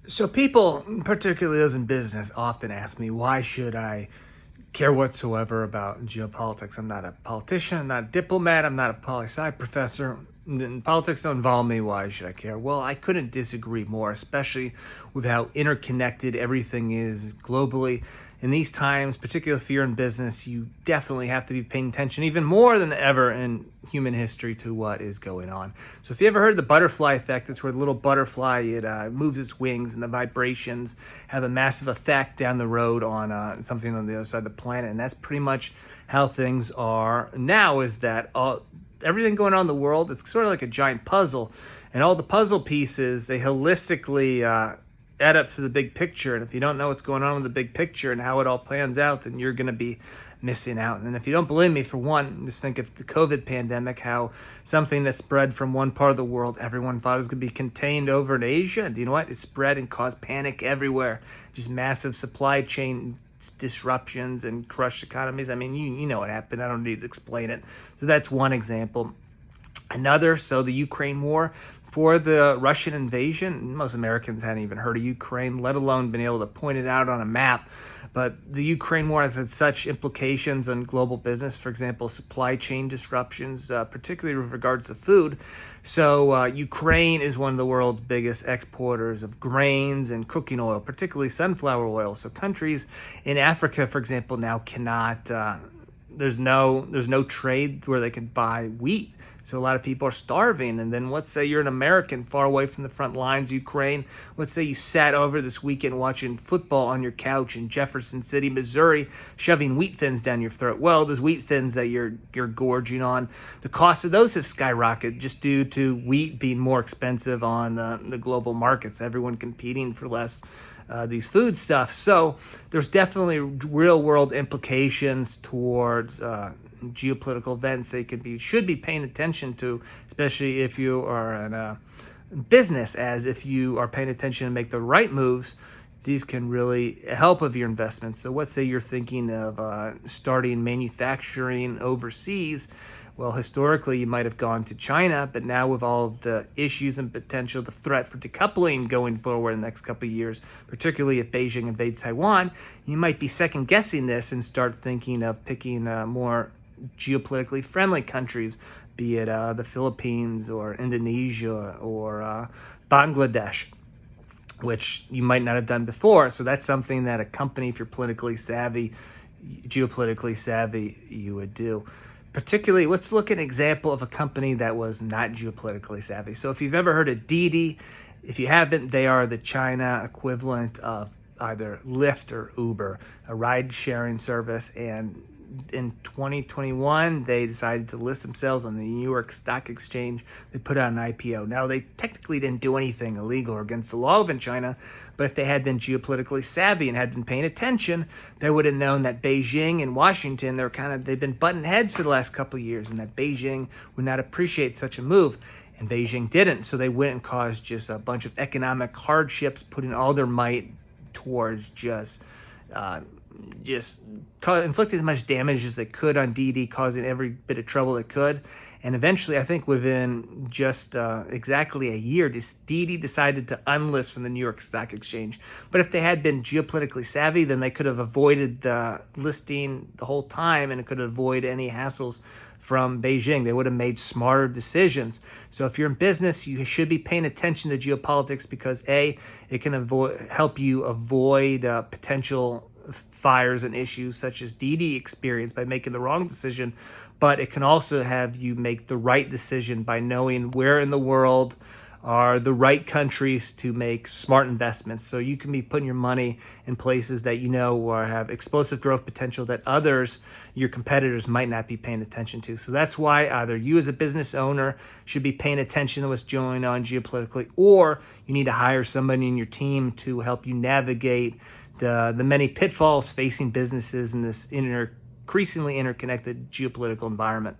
So people, particularly those in business, often ask me, why should I care whatsoever about geopolitics? I'm not a politician, I'm not a diplomat, I'm not a poli-sci professor. Politics don't involve me. Why should I care? Well, I couldn't disagree more, especially with how interconnected everything is globally. In these times, particularly if you're in business, you definitely have to be paying attention even more than ever in human history to what is going on. So if you ever heard the butterfly effect, it's where the little butterfly, it moves its wings and the vibrations have a massive effect down the road on something on the other side of the planet. And that's pretty much how things are now, is that everything going on in the world, it's sort of like a giant puzzle. And all the puzzle pieces, they holistically add up to the big picture. And if you don't know what's going on with the big picture and how it all plans out, then you're going to be missing out. And if you don't believe me, for one, just think of the COVID pandemic, how something that spread from one part of the world, everyone thought it was going to be contained over in Asia. And you know what? It spread and caused panic everywhere. Just massive supply chain disruptions and crushed economies. I mean, you know what happened. I don't need to explain it. So that's one example. Another, so the Ukraine war, for the Russian invasion, most Americans hadn't even heard of Ukraine, let alone been able to point it out on a map. But the Ukraine war has had such implications on global business, for example, supply chain disruptions, particularly with regards to food. So Ukraine is one of the world's biggest exporters of grains and cooking oil, particularly sunflower oil. So countries in Africa, for example, now cannot, there's no trade where they can buy wheat. So a lot of people are starving. And then let's say you're an American far away from the front lines, Ukraine. Let's say you sat over this weekend watching football on your couch in Jefferson City, Missouri, shoving wheat thins down your throat. Well, those wheat thins that you're gorging on, the cost of those have skyrocketed just due to wheat being more expensive on the global markets. Everyone competing for less these food stuff. So there's definitely real world implications towards geopolitical events they should be paying attention to, especially if you are in a business, as if you are paying attention and make the right moves, these can really help with your investments. So let's say you're thinking of starting manufacturing overseas. Well, historically, you might have gone to China, but now with all the issues and potential, the threat for decoupling going forward in the next couple of years, particularly if Beijing invades Taiwan, you might be second guessing this and start thinking of picking more geopolitically friendly countries, be it the Philippines or Indonesia or Bangladesh, which you might not have done before. So that's something that a company, if you're politically savvy, geopolitically savvy, you would do. Particularly, let's look at an example of a company that was not geopolitically savvy. So if you've ever heard of Didi, if you haven't, they are the China equivalent of either Lyft or Uber, a ride-sharing service. And in 2021, they decided to list themselves on the New York Stock Exchange. They put out an IPO. Now, they technically didn't do anything illegal or against the law in China, but if they had been geopolitically savvy and had been paying attention, they would have known that Beijing and Washington, they've been butting heads for the last couple of years, and that Beijing would not appreciate such a move. And Beijing didn't, so they went and caused just a bunch of economic hardships, putting all their might towards just inflicting as much damage as they could on Didi, causing every bit of trouble they could. And eventually, I think within just exactly a year, Didi decided to unlist from the New York Stock Exchange. But if they had been geopolitically savvy, then they could have avoided the listing the whole time, and it could avoid any hassles from Beijing. They would have made smarter decisions. So if you're in business, you should be paying attention to geopolitics because A, it can help you avoid potential fires and issues such as Didi experienced by making the wrong decision, but it can also have you make the right decision by knowing where in the world are the right countries to make smart investments. So you can be putting your money in places that you know or have explosive growth potential that others, your competitors, might not be paying attention to. So that's why either you as a business owner should be paying attention to what's going on geopolitically, or you need to hire somebody in your team to help you navigate the many pitfalls facing businesses in this increasingly interconnected geopolitical environment.